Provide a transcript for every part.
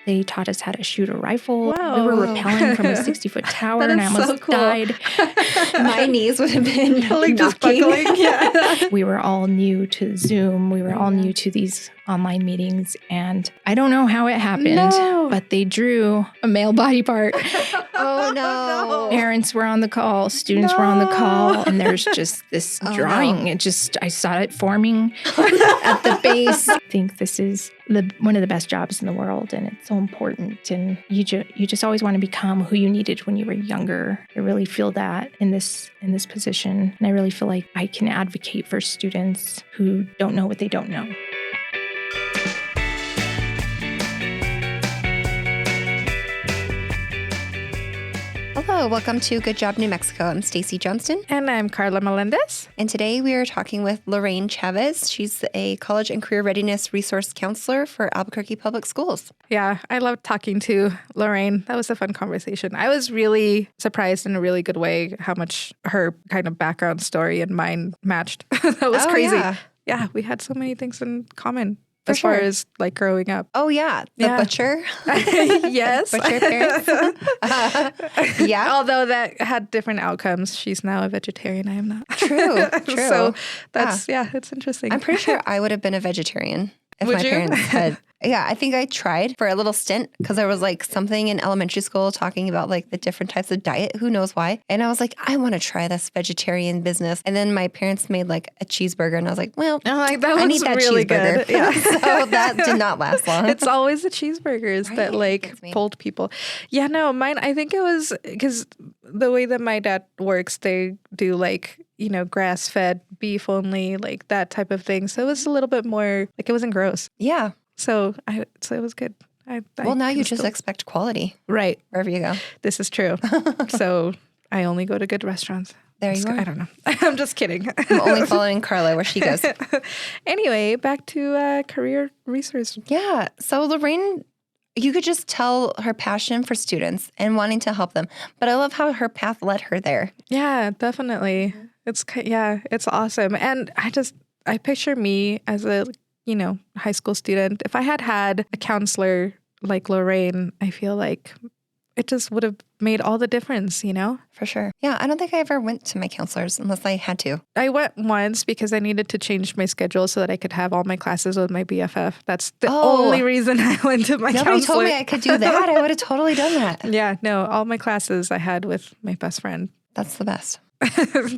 They taught us how to shoot a rifle. Wow. We were rappelling from a 60-foot tower, and I almost died. My knees would have been like just knocking. buckling. Yeah. We were all new to Zoom. We were all new to these online meetings, and I don't know how it happened, but they drew a male body part. Oh, no. Parents were on the call, students were on the call, and there's just this drawing. No. I saw it forming at the base. I think this is one of the best jobs in the world, and it's so important. And you just always want to become who you needed when you were younger. I really feel that in this position, and I really feel like I can advocate for students who don't know what they don't know. Hello, welcome to Good Job New Mexico. I'm Stacy Johnston. And I'm Carla Melendez. And today we are talking with Lorraine Chavez. She's a college and career readiness resource counselor for Albuquerque Public Schools. Yeah, I loved talking to Lorraine. That was a fun conversation. I was really surprised in a really good way how much her kind of background story and mine matched. That was crazy. Yeah, we had so many things in common. As far as like growing up. Oh, yeah. The butcher. Yes. Butcher parents. Yeah. Although that had different outcomes. She's now a vegetarian. I am not. True. So that's, it's interesting. I'm pretty sure I would have been a vegetarian if Would my you? parents had. Yeah, I think I tried for a little stint because there was like something in elementary school talking about like the different types of diet. Who knows why? And I was like, I want to try this vegetarian business. And then my parents made like a cheeseburger, and I was like, well, I need that really cheeseburger. good. Yeah. So that did not last long. It's always the cheeseburgers that like Gets me. pulled people. Yeah, no, mine, I think it was because the way that my dad works, they do like, grass-fed beef only, like that type of thing. So it was a little bit more, like it wasn't gross. Yeah. So it was good. Well, now you just expect quality. Right. Wherever you go. This is true. So I only go to good restaurants. There you are. I don't know. I'm just kidding. I'm only following Carla where she goes. Anyway, back to career resource. Yeah. So Lorraine, you could just tell her passion for students and wanting to help them. But I love how her path led her there. Yeah, definitely. It's awesome. And I picture me as a high school student. If I had a counselor like Lorraine, I feel like it just would have made all the difference, For sure. Yeah, I don't think I ever went to my counselors unless I had to. I went once because I needed to change my schedule so that I could have all my classes with my BFF. That's the only reason I went to my counselor. Nobody told me I could do that. I would have totally done that. Yeah, no, all my classes I had with my best friend. That's the best.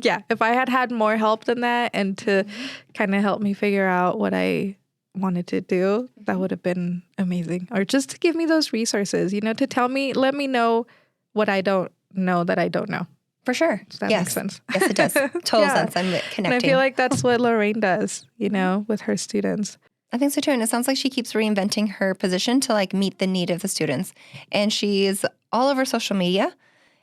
Yeah, if I had more help than that and to kind of help me figure out what I wanted to do, that would have been amazing. Or just to give me those resources, to tell me, let me know what I don't know that I don't know. For sure. Does that make sense? Yes, it does. Total sense. I'm connecting. And I feel like that's what Lorraine does, with her students. I think so too. And it sounds like she keeps reinventing her position to like meet the need of the students. And she's all over social media.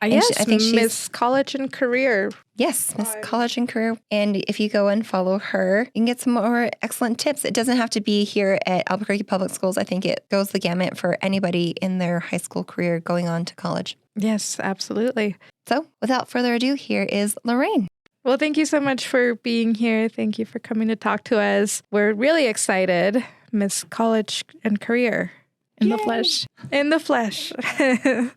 Yes, I think Miss College and Career. Yes, Miss College and Career. And if you go and follow her, you can get some more excellent tips. It doesn't have to be here at Albuquerque Public Schools. I think it goes the gamut for anybody in their high school career going on to college. Yes, absolutely. So without further ado, here is Lorraine. Well, thank you so much for being here. Thank you for coming to talk to us. We're really excited. Miss College and Career. In the flesh. In the flesh.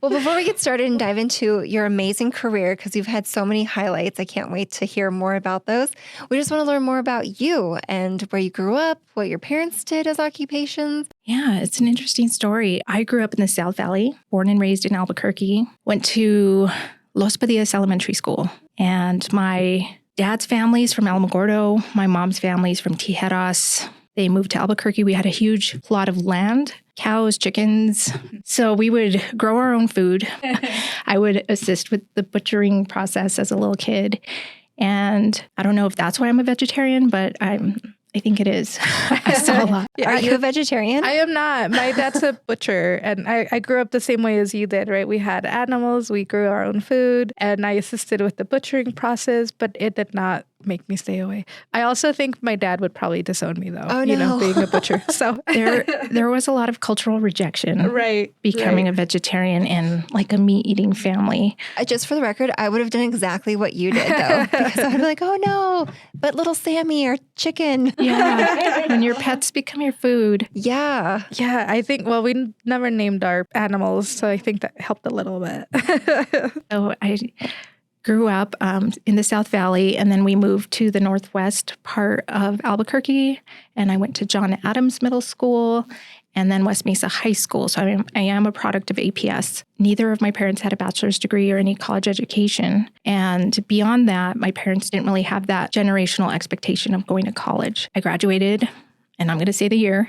Well, before we get started and dive into your amazing career, because you've had so many highlights, I can't wait to hear more about those. We just want to learn more about you and where you grew up, what your parents did as occupations. Yeah, it's an interesting story. I grew up in the South Valley, born and raised in Albuquerque, went to Los Padillas Elementary School, and my dad's family is from Alamogordo. My mom's family is from Tijeras. They moved to Albuquerque. We had a huge plot of land, cows, chickens. So we would grow our own food. I would assist with the butchering process as a little kid. And I don't know if that's why I'm a vegetarian, but I think it is. I saw a lot. Are you a vegetarian? I am not. My dad's a butcher, and I grew up the same way as you did, right? We had animals, we grew our own food, and I assisted with the butchering process, but it did not make me stay away. I also think my dad would probably disown me though, Oh, no. being a butcher. So There was a lot of cultural rejection. right. Becoming a vegetarian in like a meat-eating family. Just for the record, I would have done exactly what you did, though, because I would be like, oh, no, but little Sammy or chicken. Yeah. When your pets become your food. Yeah. Yeah, I think, well, we never named our animals, so I think that helped a little bit. So I grew up in the South Valley, and then we moved to the northwest part of Albuquerque, and I went to John Adams Middle School and then West Mesa High School. So I am a product of APS. Neither of my parents had a bachelor's degree or any college education. And beyond that, my parents didn't really have that generational expectation of going to college. I graduated, and I'm going to say the year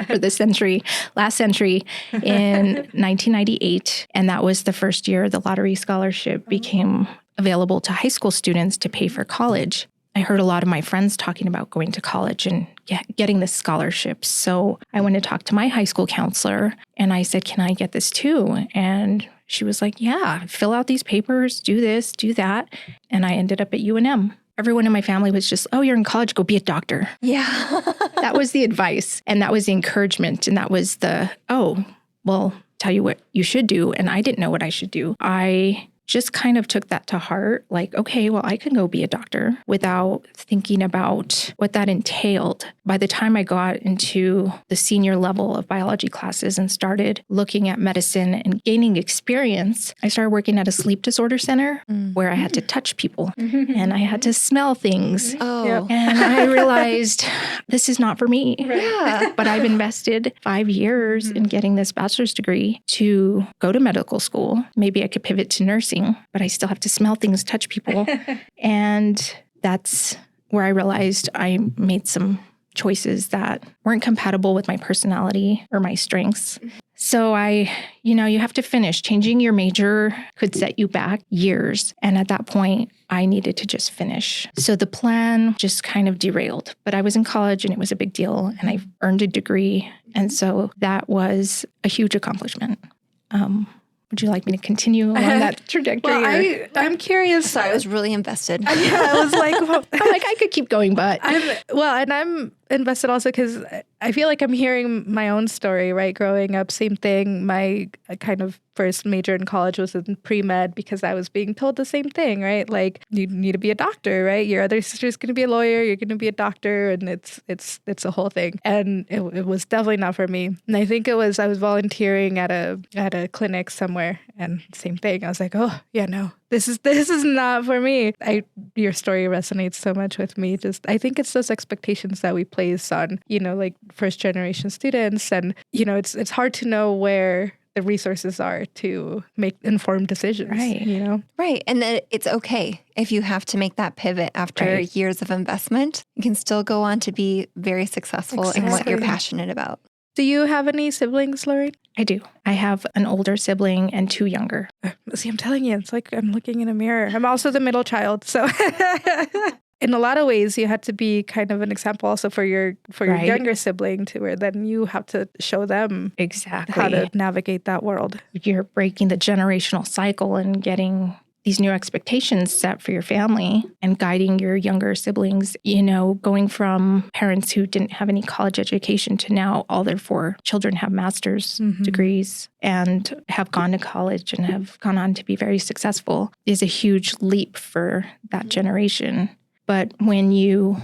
for this century, last century, in 1998. And that was the first year the lottery scholarship became available to high school students to pay for college. I heard a lot of my friends talking about going to college and getting this scholarship. So I went to talk to my high school counselor and I said, can I get this too? And she was like, yeah, fill out these papers, do this, do that. And I ended up at UNM. Everyone in my family was just, oh, you're in college, go be a doctor. Yeah. That was the advice. And that was the encouragement. And that was the, oh, well, tell you what you should do. And I didn't know what I should do. I just kind of took that to heart, like, okay, well, I can go be a doctor without thinking about what that entailed. By the time I got into the senior level of biology classes and started looking at medicine and gaining experience, I started working at a sleep disorder center where I had to touch people and I had to smell things. Oh. Yep. And I realized this is not for me. Yeah. But I've invested 5 years in getting this bachelor's degree to go to medical school. Maybe I could pivot to nursing, but I still have to smell things, touch people. And that's where I realized I made some choices that weren't compatible with my personality or my strengths. So you have to finish. Changing your major could set you back years. And at that point, I needed to just finish. So the plan just kind of derailed. But I was in college and it was a big deal and I earned a degree. And so that was a huge accomplishment. Would you like me to continue along that trajectory? Well, I'm curious. Sorry, I was really invested. Yeah, I was like, well, I'm like, I could keep going, but I'm invested also because I feel like I'm hearing my own story, right? Growing up, same thing. My kind of first major in college was in pre-med because I was being told the same thing, right? Like, you need to be a doctor, right? Your other sister's going to be a lawyer, you're going to be a doctor, and it's a whole thing. And it was definitely not for me. And I think I was volunteering at a clinic somewhere, and same thing. I was like, oh yeah, no. This is not for me. Your story resonates so much with me. I think it's those expectations that we place on, like first generation students. And, it's hard to know where the resources are to make informed decisions. Right. Right. And then it's okay if you have to make that pivot after years of investment. You can still go on to be very successful in what you're passionate about. Do you have any siblings, Lorraine? I do. I have an older sibling and 2 younger. See, I'm telling you, it's like I'm looking in a mirror. I'm also the middle child. So in a lot of ways, you had to be kind of an example also for your younger sibling to where then you have to show them exactly how to navigate that world. You're breaking the generational cycle and getting these new expectations set for your family and guiding your younger siblings, going from parents who didn't have any college education to now all their 4 children have master's degrees and have gone to college and have gone on to be very successful is a huge leap for that generation. But when you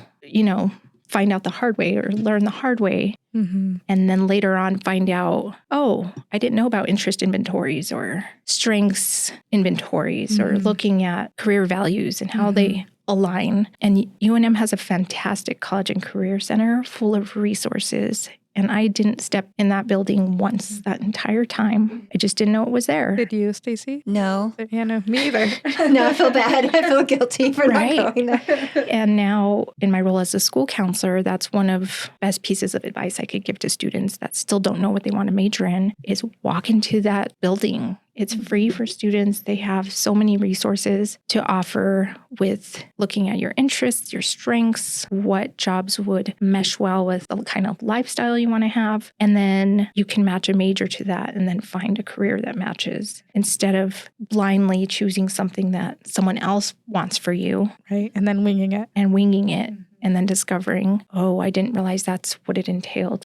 find out the hard way or learn the hard way, and then later on find out, oh, I didn't know about interest inventories or strengths inventories or looking at career values and how they align. And UNM has a fantastic college and career center full of resources. And I didn't step in that building once that entire time. I just didn't know it was there. Did you, Stacey? No. Yeah, no, me either. No, I feel bad. I feel guilty for not going there. And now in my role as a school counselor, that's one of the best pieces of advice I could give to students that still don't know what they want to major in is walk into that building. It's free for students. They have so many resources to offer with looking at your interests, your strengths, what jobs would mesh well with the kind of lifestyle you want to have. And then you can match a major to that and then find a career that matches instead of blindly choosing something that someone else wants for you. Right. And then winging it. And then discovering, oh, I didn't realize that's what it entailed.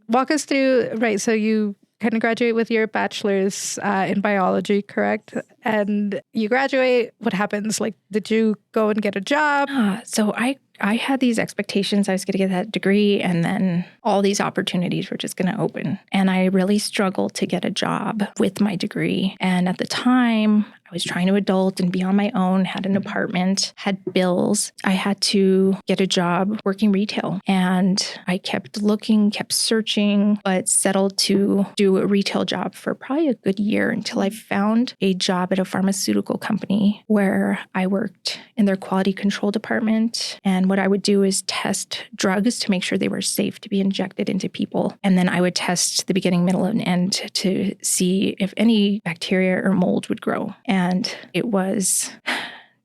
Walk us through, right, so you kind of graduate with your bachelor's in biology, correct? And you graduate, what happens? Like, did you go and get a job? So I had these expectations I was going to get that degree and then all these opportunities were just going to open. And I really struggled to get a job with my degree. And at the time, I was trying to adult and be on my own, had an apartment, had bills. I had to get a job working retail. And I kept looking, kept searching, but settled to do a retail job for probably a good year until I found a job at a pharmaceutical company where I worked in their quality control department. And what I would do is test drugs to make sure they were safe to be injected into people. And then I would test the beginning, middle, and end to see if any bacteria or mold would grow. And it was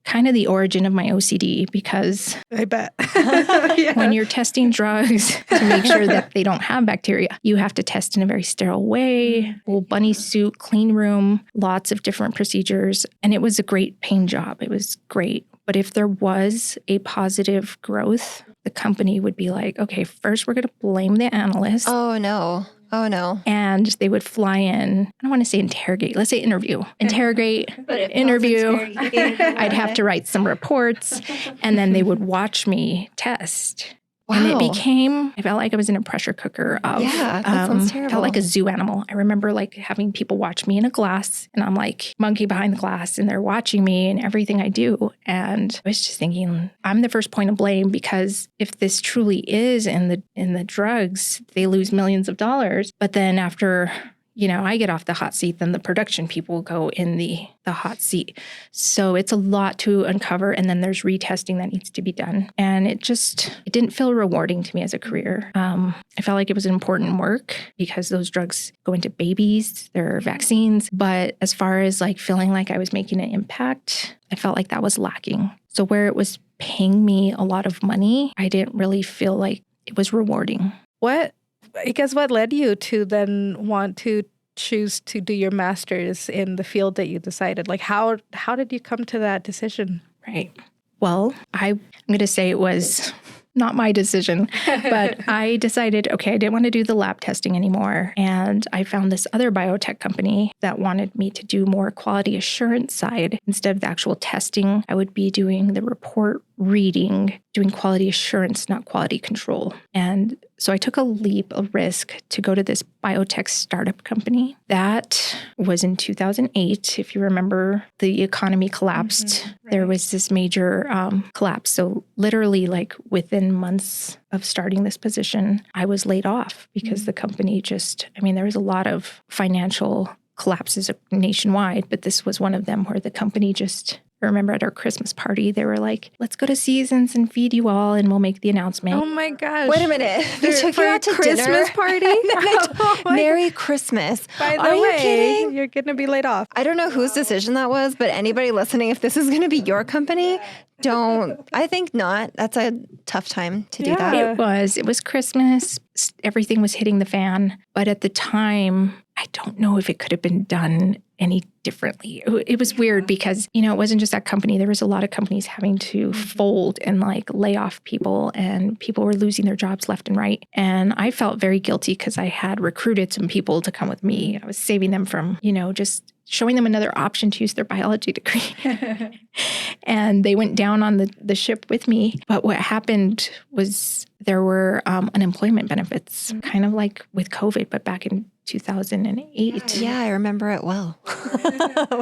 kind of the origin of my OCD because I bet when you're testing drugs to make sure that they don't have bacteria, you have to test in a very sterile way, little bunny suit, clean room, lots of different procedures. And it was a great paying job. It was great. But if there was a positive growth, the company would be like, okay, first we're going to blame the analyst. Oh, no. And they would fly in, I don't want to say interrogate, let's say interview. Interview. I'd have to write some reports, and then they would watch me test. Wow. And I felt like I was in a pressure cooker of, that sounds terrible. Felt like a zoo animal. I remember like having people watch me in a glass and I'm like monkey behind the glass and they're watching me and everything I do. And I was just thinking, I'm the first point of blame because if this truly is in the drugs, they lose millions of dollars. But then after I get off the hot seat, then the production people go in the hot seat. So it's a lot to uncover. And then there's retesting that needs to be done. And it didn't feel rewarding to me as a career. I felt like it was important work because those drugs go into babies, they're vaccines. But as far as like feeling like I was making an impact, I felt like that was lacking. So where it was paying me a lot of money, I didn't really feel like it was rewarding. What led you to then want to choose to do your master's in the field that you decided? Like, how did you come to that decision? Right. Well, I'm going to say it was not my decision, but I decided, okay, I didn't want to do the lab testing anymore. And I found this other biotech company that wanted me to do more quality assurance side. Instead of the actual testing, I would be doing the report reading, doing quality assurance, not quality control. And so I took a risk to go to this biotech startup company. That was in 2008. If you remember, the economy collapsed. Right. There was this major collapse. So literally like within months of starting this position, I was laid off because the company there was a lot of financial collapses nationwide, but this was one of them where the company I remember at our Christmas party, they were like, let's go to Seasons and feed you all and we'll make the announcement. Oh my gosh. Wait a minute. They took you out to Christmas dinner? party? Merry Christmas. By the way, you kidding? You're going to be laid off. I don't know whose decision that was, but anybody listening, if this is going to be your company, I think not. That's a tough time to do that. It was Christmas. Everything was hitting the fan. But at the time, I don't know if it could have been done any differently. It was weird because, it wasn't just that company. There was a lot of companies having to fold and like lay off people, and people were losing their jobs left and right. And I felt very guilty because I had recruited some people to come with me. I was saving them from, just showing them another option to use their biology degree. And they went down on the ship with me. But what happened was there were unemployment benefits, kind of like with COVID, but back in 2008. Yeah, I remember it well.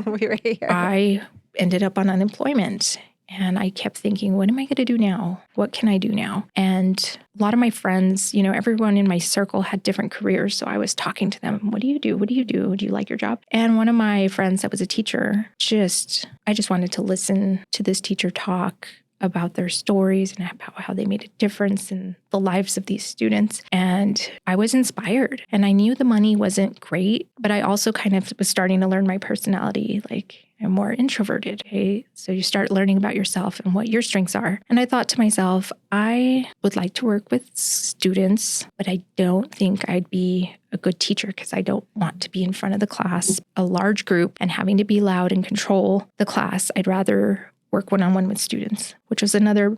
We were here. I ended up on unemployment. And I kept thinking, what am I going to do now? What can I do now? And a lot of my friends, everyone in my circle had different careers. So I was talking to them. What do you do? What do you do? Do you like your job? And one of my friends that was a teacher, I just wanted to listen to this teacher talk about their stories and about how they made a difference in the lives of these students. And I was inspired. And I knew the money wasn't great, but I also kind of was starting to learn my personality. Like, I'm more introverted. Okay? So you start learning about yourself and what your strengths are. And I thought to myself, I would like to work with students, but I don't think I'd be a good teacher because I don't want to be in front of the class, a large group, and having to be loud and control the class. I'd rather work one-on-one with students, which was another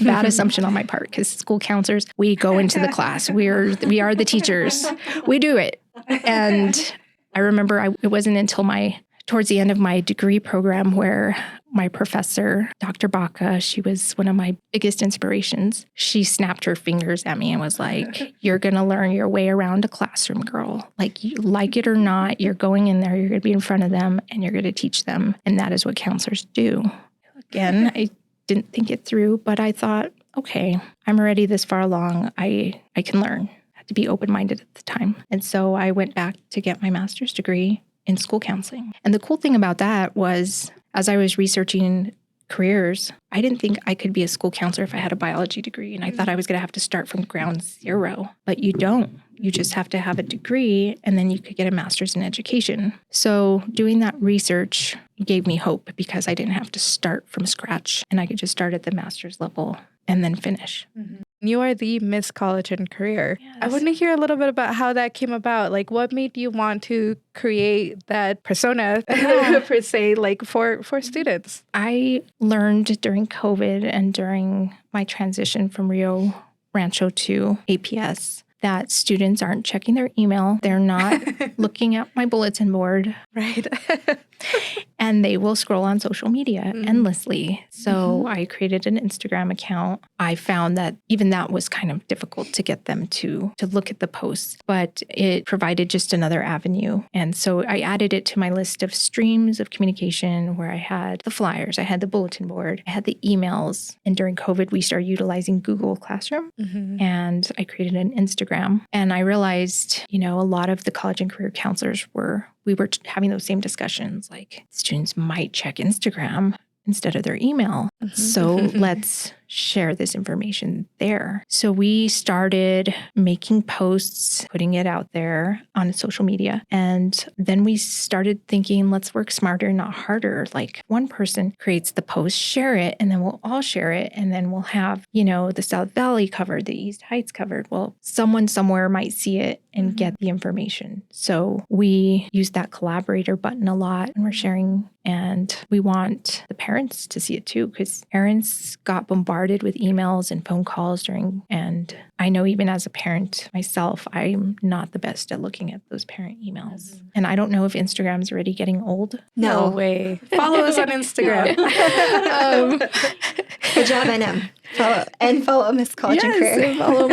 bad assumption on my part, because school counselors, we go into the class. We are the teachers. We do it. And I remember it wasn't until towards the end of my degree program where my professor, Dr. Baca, she was one of my biggest inspirations. She snapped her fingers at me and was like, "You're going to learn your way around a classroom, girl. Like, you like it or not, you're going in there, you're going to be in front of them, and you're going to teach them. And that is what counselors do." Again, I didn't think it through, but I thought, okay, I'm already this far along. I can learn. I had to be open-minded at the time. And so I went back to get my master's degree in school counseling. And the cool thing about that was, as I was researching careers, I didn't think I could be a school counselor if I had a biology degree. And I thought I was going to have to start from ground zero. But you don't. You just have to have a degree, and then you could get a master's in education. So doing that research gave me hope because I didn't have to start from scratch, and I could just start at the master's level and then finish. Mm-hmm. You are the Miss College and Career. Yes. I want to hear a little bit about how that came about. Like, what made you want to create that persona, per se, like for students? I learned during COVID and during my transition from Rio Rancho to APS that students aren't checking their email. They're not looking at my bulletin board. Right. And they will scroll on social media endlessly. So I created an Instagram account. I found that even that was kind of difficult to get them to look at the posts, but it provided just another avenue. And so I added it to my list of streams of communication where I had the flyers, I had the bulletin board, I had the emails. And during COVID, we started utilizing Google Classroom. And I created an Instagram. And I realized, a lot of the college and career counselors we were having those same discussions, like students might check Instagram instead of their email. So let's share this information there. So we started making posts, putting it out there on social media. And then we started thinking, let's work smarter, not harder. Like, one person creates the post, share it, and then we'll all share it. And then we'll have, the South Valley covered, the East Heights covered. Well, someone somewhere might see it and get the information. So we use that collaborator button a lot, and we're sharing. And we want the parents to see it too, because parents got bombarded with emails and phone calls and I know even as a parent myself, I'm not the best at looking at those parent emails. And I don't know if Instagram's already getting old. No way. Follow us on Instagram. Good job, NM. Follow Miss College and Career. Yes, follow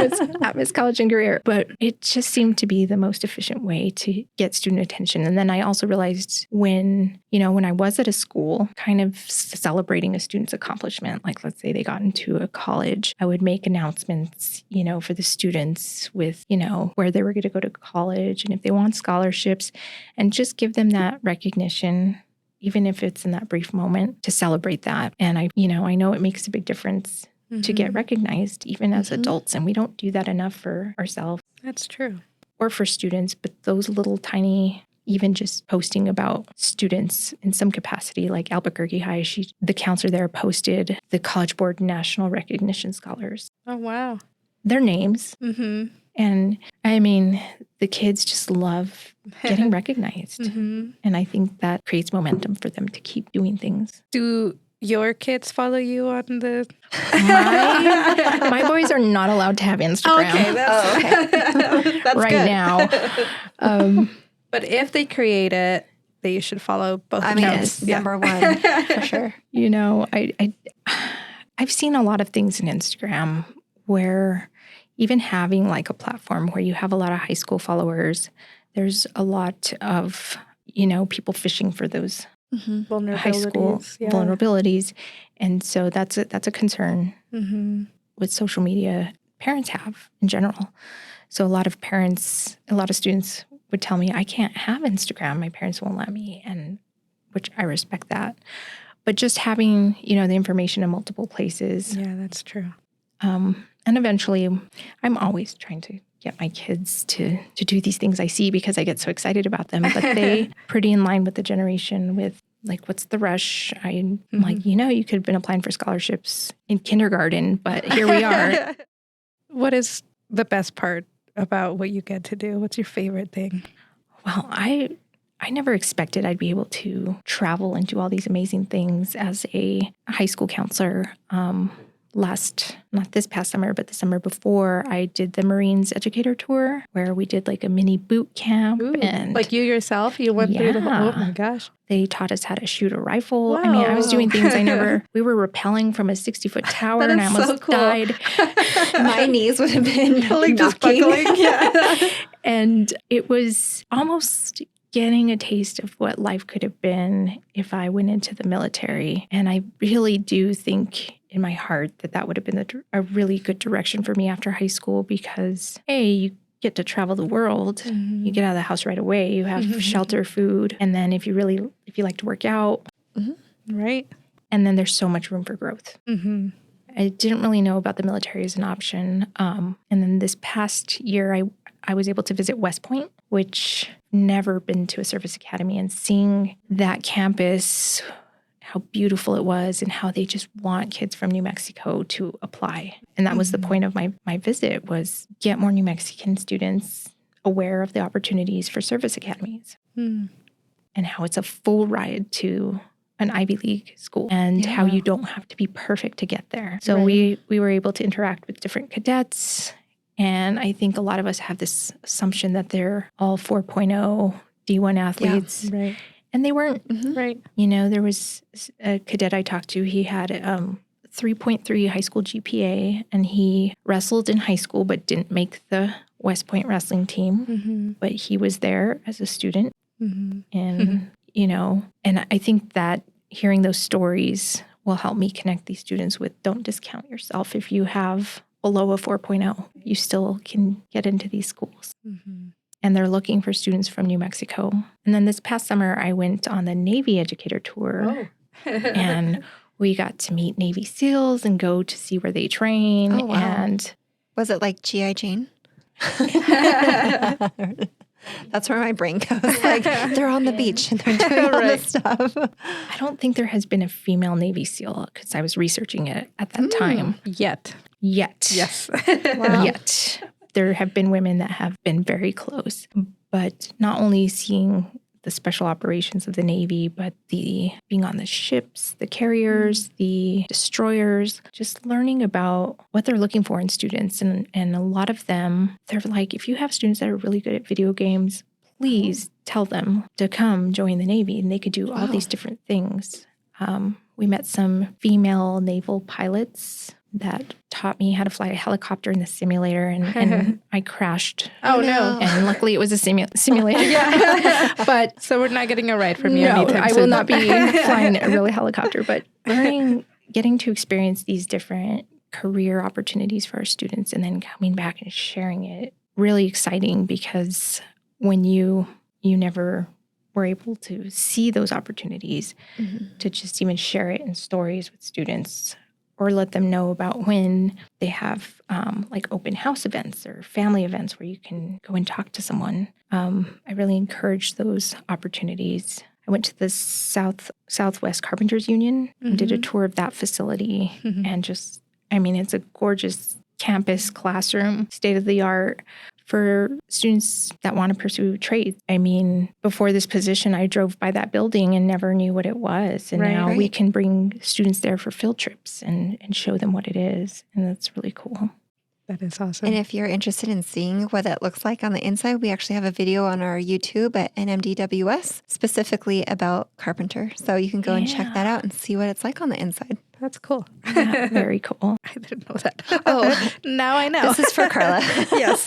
Miss College and Career. But it just seemed to be the most efficient way to get student attention. And then I also realized when I was at a school, kind of celebrating a student's accomplishment, like let's say they got into a college, I would make announcements, for the students with, where they were going to go to college and if they want scholarships, and just give them that recognition, even if it's in that brief moment, to celebrate that. And I know it makes a big difference to get recognized even as adults. And we don't do that enough for ourselves. That's true. Or for students, but those little tiny, even just posting about students in some capacity, like Albuquerque High, the counselor there posted the College Board National Recognition Scholars. Oh, wow. Their names. And I mean, the kids just love getting recognized. And I think that creates momentum for them to keep doing things. Do your kids follow you on the... My boys are not allowed to have Instagram. Okay, that's right good. Now. But if they create it, they should follow both It's accounts. number one, for sure. I've seen a lot of things in Instagram where even having like a platform where you have a lot of high school followers, there's a lot of, people fishing for those high school vulnerabilities. And so that's a concern with social media parents have in general. So a lot of students would tell me, I can't have Instagram. My parents won't let me, and which I respect that. But just having, the information in multiple places. Yeah, that's true. And eventually, I'm always trying to get my kids to do these things I see because I get so excited about them. But they pretty in line with the generation with like, what's the rush? I'm like, you could have been applying for scholarships in kindergarten, but here we are. What is the best part about what you get to do? What's your favorite thing? Well, I never expected I'd be able to travel and do all these amazing things as a high school counselor. Not this past summer, but the summer before, I did the Marines educator tour where we did like a mini boot camp. Ooh, and like you yourself, you went through the whole, oh my gosh. They taught us how to shoot a rifle. Wow. I mean, I was doing things we were rappelling from a 60-foot tower and I almost died. My knees would have been just knocking. buckling. Yeah. And it was almost getting a taste of what life could have been if I went into the military. And I really do think in my heart that would have been a really good direction for me after high school because, A, you get to travel the world. You get out of the house right away. You have shelter, food. And then if you like to work out. Right. And then there's so much room for growth. I didn't really know about the military as an option. And then this past year, I was able to visit West Point, which never been to a service academy, and seeing that campus, how beautiful it was and how they just want kids from New Mexico to apply. And that was the point of my visit, was get more New Mexican students aware of the opportunities for service academies and how it's a full ride to an Ivy League school and how you don't have to be perfect to get there. So we were able to interact with different cadets. And I think a lot of us have this assumption that they're all 4.0 D1 athletes. Yeah, right. And they weren't. Right. There was a cadet I talked to. He had 3.3 high school GPA, and he wrestled in high school but didn't make the West Point wrestling team. But he was there as a student. And, and I think that hearing those stories will help me connect these students with, don't discount yourself. If you have below a 4.0, you still can get into these schools. And they're looking for students from New Mexico. And then this past summer, I went on the Navy educator tour. And we got to meet Navy SEALs and go to see where they train. Oh, wow. And was it like G.I. Jane? That's where my brain goes. Like, they're on the beach and they're doing all this stuff. I don't think there has been a female Navy SEAL because I was researching it at that time. Yet. Yes. Wow. Yet. There have been women that have been very close. But not only seeing the special operations of the Navy, but the being on the ships, the carriers, the destroyers, just learning about what they're looking for in students. And a lot of them, they're like, if you have students that are really good at video games, please tell them to come join the Navy, and they could do all these different things. We met some female naval pilots that taught me how to fly a helicopter in the simulator, and I crashed. Oh, no. And luckily it was a simulator. But so we're not getting a ride from you anytime I soon. will not be flying a really helicopter, but getting to experience these different career opportunities for our students and then coming back and sharing it, really exciting, because when you never were able to see those opportunities, to just even share it in stories with students, or let them know about when they have like open house events or family events where you can go and talk to someone. I really encourage those opportunities. I went to the Southwest Carpenters Union and did a tour of that facility. And just, it's a gorgeous campus, classroom, state of the art for students that want to pursue trades. Before this position, I drove by that building and never knew what it was. And now we can bring students there for field trips and show them what it is. And that's really cool. That is awesome. And if you're interested in seeing what it looks like on the inside, we actually have a video on our YouTube at NMDWS specifically about Carpenter. So you can go and check that out and see what it's like on the inside. That's cool. Yeah, very cool. I didn't know that. Oh, now I know. This is for Carla. Yes.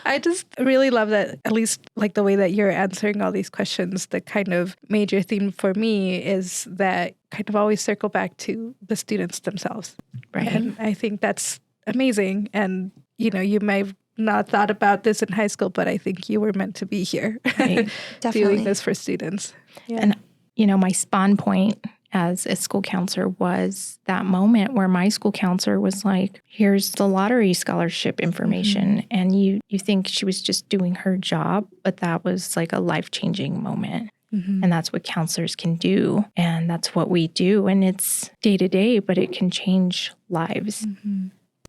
I just really love that, at least like the way that you're answering all these questions. The kind of major theme for me is that kind of always circle back to the students themselves. Right. And I think that's amazing. And, you may have not thought about this in high school, but I think you were meant to be here Definitely. doing this for students. Yeah. And my spawn point as a school counselor was that moment where my school counselor was like, here's the lottery scholarship information. And you think she was just doing her job, but that was like a life-changing moment. And that's what counselors can do. And that's what we do. And it's day to day, but it can change lives.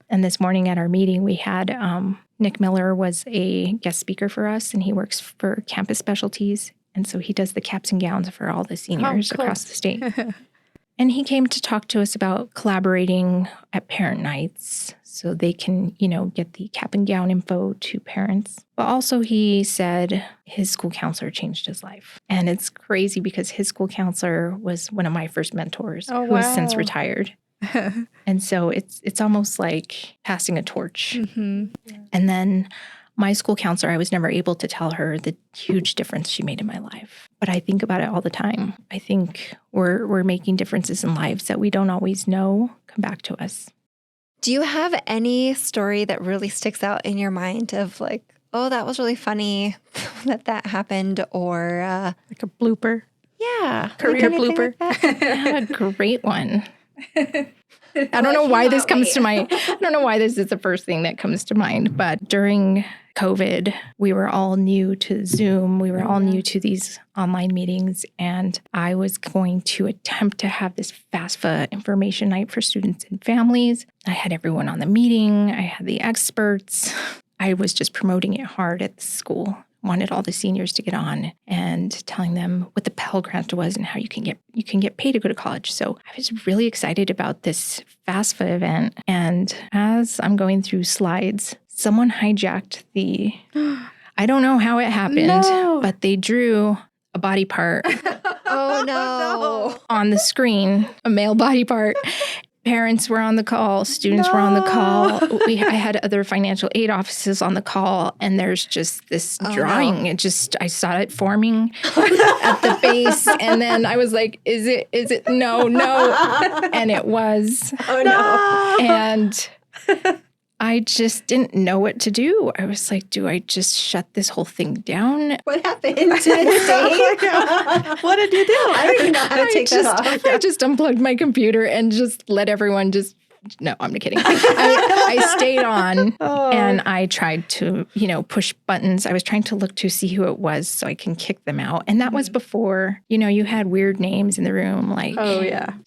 And this morning at our meeting, we had Nick Miller was a guest speaker for us, and he works for Campus Specialties. And so he does the caps and gowns for all the seniors across the state. And he came to talk to us about collaborating at parent nights so they can, get the cap and gown info to parents. But also he said his school counselor changed his life. And it's crazy because his school counselor was one of my first mentors who has since retired. And so it's almost like passing a torch. And then my school counselor, I was never able to tell her the huge difference she made in my life. But I think about it all the time. I think we're making differences in lives that we don't always know come back to us. Do you have any story that really sticks out in your mind of like, oh, that was really funny that happened, or like a blooper? Yeah. Career blooper. I have a great one. I don't know why this comes to mind. I don't know why this is the first thing that comes to mind, but during COVID, we were all new to Zoom. We were all new to these online meetings, and I was going to attempt to have this FAFSA information night for students and families. I had everyone on the meeting. I had the experts. I was just promoting it hard at the school. Wanted all the seniors to get on and telling them what the Pell Grant was and how you can get paid to go to college. So I was really excited about this FAFSA event. And as I'm going through slides, someone hijacked I don't know how it happened, but they drew a body part Oh, no. on the screen, a male body part. Parents were on the call. Students were on the call. I had other financial aid offices on the call, and there's just this drawing. No. I saw it forming at the base, and then I was like, is it? No. And it was. Oh, no. And I just didn't know what to do. I was like, do I just shut this whole thing down? What happened? Did it stay? What did you do? I don't even know how to take that off. I just unplugged my computer and just let everyone no, I'm kidding. I stayed on and I tried to, push buttons. I was trying to look to see who it was so I can kick them out. And that was before, you had weird names in the room. Like,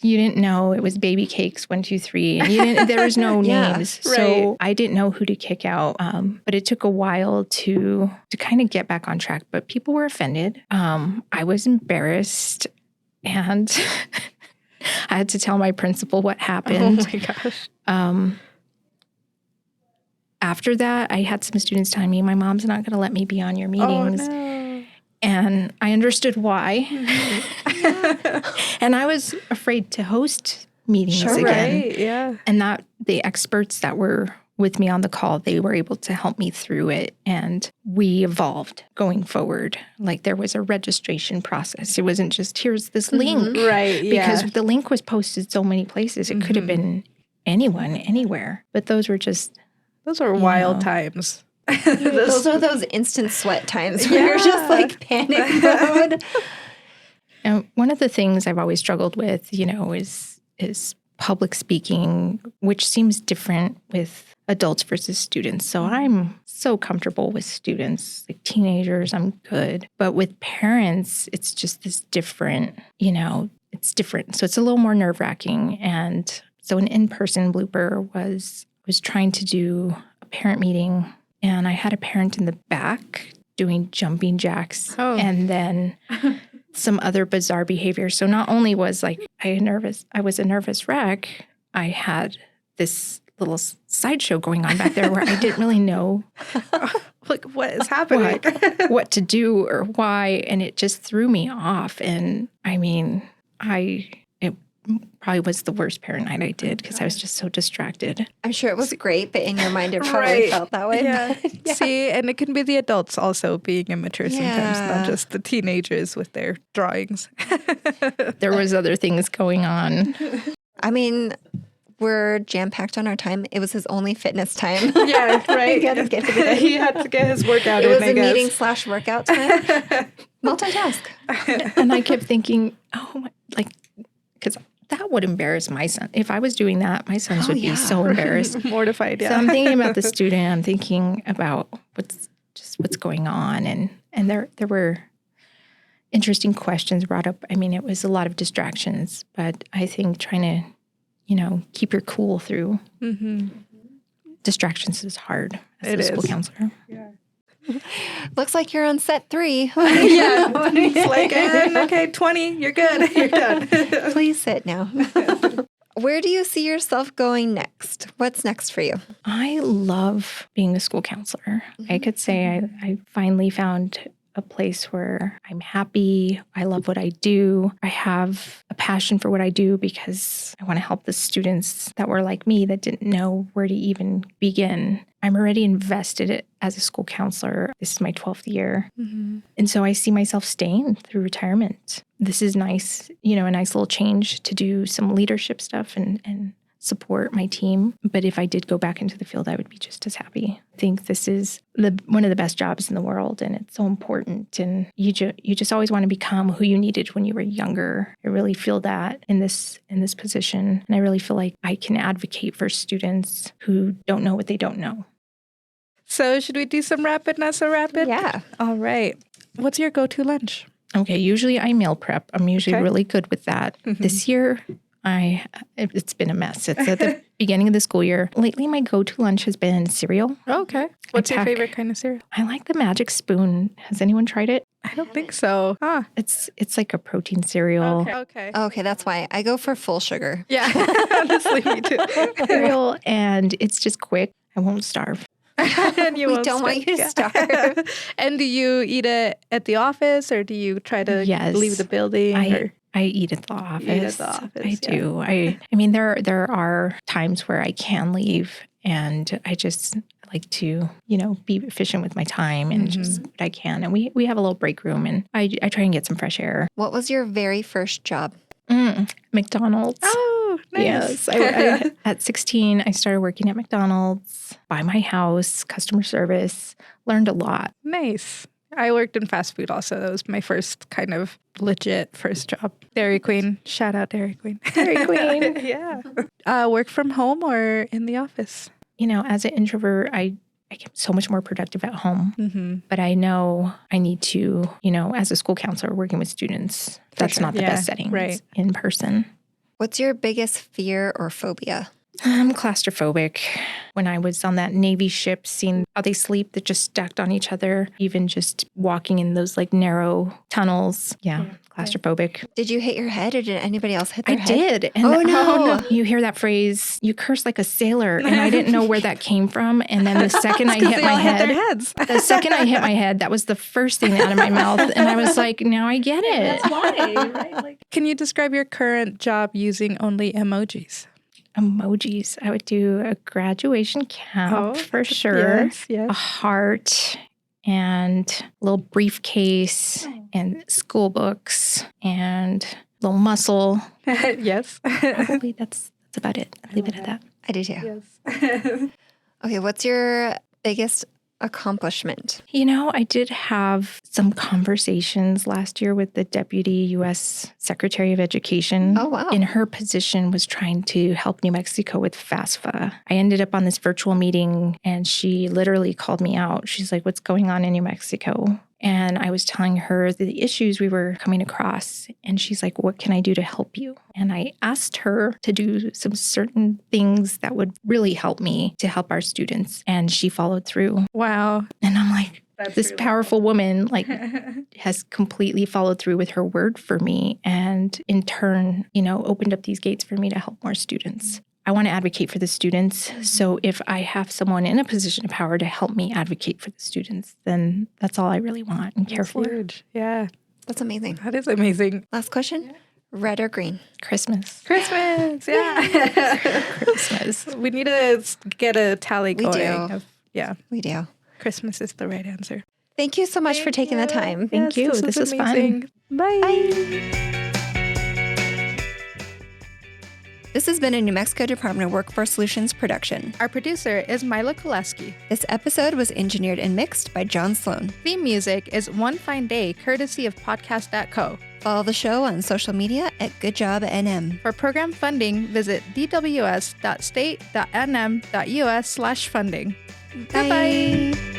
you didn't know it was Baby Cakes 1, 2, 3. And there was no names. Right. So I didn't know who to kick out. But it took a while to kind of get back on track. But people were offended. I was embarrassed, and I had to tell my principal what happened. Oh my gosh. After that, I had some students telling me, my mom's not going to let me be on your meetings. Oh, no. And I understood why. And I was afraid to host meetings again. Right, yeah. And that the experts that were with me on the call, they were able to help me through it. And we evolved going forward. Like there was a registration process. It wasn't just, here's this link. Right, yeah. Because the link was posted so many places. It could have been anyone, anywhere. But those were wild times. Those are those instant sweat times where you're just like panic mode. And one of the things I've always struggled with, is public speaking, which seems different with adults versus students. So I'm so comfortable with students, like teenagers, I'm good. But with parents, it's just this different, it's different. So it's a little more nerve-wracking. And so an in-person blooper was trying to do a parent meeting, and I had a parent in the back doing jumping jacks and then some other bizarre behavior. So not only was I was a nervous wreck, I had this little sideshow going on back there where I didn't really know like what is happening, what to do or why. And it just threw me off. And I mean, it probably was the worst parent night I did because I was just so distracted. I'm sure it was great, but in your mind it probably felt that way. Yeah. See, and it can be the adults also being immature sometimes, not just the teenagers with their drawings. There was other things going on. I mean, we're jam-packed on our time. It was his only fitness time. Yeah, right. He had to get it in. He had to get his workout in, It was I a guess. meeting/workout time. Multitask. And I kept thinking, would embarrass my son. If I was doing that, my sons would be so embarrassed. Mortified, yeah. So I'm thinking about the student. I'm thinking about what's going on. And there were interesting questions brought up. I mean, it was a lot of distractions, but I think trying to, keep your cool through distractions is hard as a school counselor. Yeah. Looks like you're on set 3. Yeah. It's like, okay, 20, you're good. You're done. Please sit now. Where do you see yourself going next? What's next for you? I love being a school counselor. I could say I finally found a place where I'm happy. I love what I do. I have a passion for what I do because I want to help the students that were like me that didn't know where to even begin. I'm already invested as a school counselor. This is my 12th year. And so I see myself staying through retirement. This is nice, a nice little change to do some leadership stuff and support my team. But if I did go back into the field, I would be just as happy. I think this is one of the best jobs in the world, and it's so important. And you just always want to become who you needed when you were younger. I really feel that in this position, and I really feel like I can advocate for students who don't know what they don't know. So should we do some rapidness or rapid? Yeah. All right. What's your go-to lunch? Okay, usually I meal prep. I'm usually really good with that. This year, it's been a mess. It's at the beginning of the school year. Lately, my go-to lunch has been cereal. Oh, okay. What's your favorite kind of cereal? I like the Magic Spoon. Has anyone tried it? I don't think so. It's like a protein cereal. Okay, that's why I go for full sugar. Yeah, honestly, me too. Cereal, and it's just quick. I won't starve. And We don't want you to starve. And do you eat it at the office, or do you try to leave the building? I eat at the office. I do. I mean, there are times where I can leave, and I just like to, be efficient with my time and just what I can. And we have a little break room, and I try and get some fresh air. What was your very first job? McDonald's. Oh, nice. Yes. At 16, I started working at McDonald's by my house, customer service, learned a lot. Nice. I worked in fast food also. That was my first kind of legit first job. Dairy Queen. Shout out Dairy Queen. Dairy Queen. Yeah. Work from home or in the office? As an introvert, I get so much more productive at home. But I know I need to, as a school counselor working with students, that's not the best setting. Right. It's in person. What's your biggest fear or phobia? I'm claustrophobic. When I was on that Navy ship, seeing how they sleep, they're just stacked on each other, even just walking in those narrow tunnels. Yeah, claustrophobic. Did you hit your head, or did anybody else hit their head? I did. And oh, no. You hear that phrase, you curse like a sailor. And I didn't know where that came from. And then the second I hit my head, the second I hit my head, that was the first thing out of my mouth. And I was like, now I get it. That's why, right? Can you describe your current job using only emojis? Emojis. I would do a graduation cap for sure. Yes. A heart and a little briefcase and school books and a little muscle. Yes. Probably that's about it. I'll leave it at that. I do too. Yes. Okay, what's your biggest accomplishment? I did have some conversations last year with the Deputy U.S. Secretary of Education. Oh, wow. In her position was trying to help New Mexico with FAFSA. I ended up on this virtual meeting, and she literally called me out. She's like, what's going on in New Mexico? And I was telling her the issues we were coming across. And she's like, what can I do to help you? And I asked her to do some certain things that would really help me to help our students. And she followed through. Wow. And I'm like, That's this really powerful woman has completely followed through with her word for me. And in turn, opened up these gates for me to help more students. I want to advocate for the students. So if I have someone in a position of power to help me advocate for the students, then that's all I really want and care for. Huge. Yeah. That's amazing. That is amazing. Last question. Red or green? Christmas. Yeah. Christmas. We need to get a tally We going. do. We do. Christmas is the right answer. Thank you so much for taking the time. Thank you. This was fun. Bye. Bye. This has been a New Mexico Department of Workforce Solutions production. Our producer is Mila Koleski. This episode was engineered and mixed by John Sloan. Theme music is One Fine Day, courtesy of podcast.co. Follow the show on social media at GoodJobNM. For program funding, visit dws.state.nm.us/funding. Bye. Bye-bye.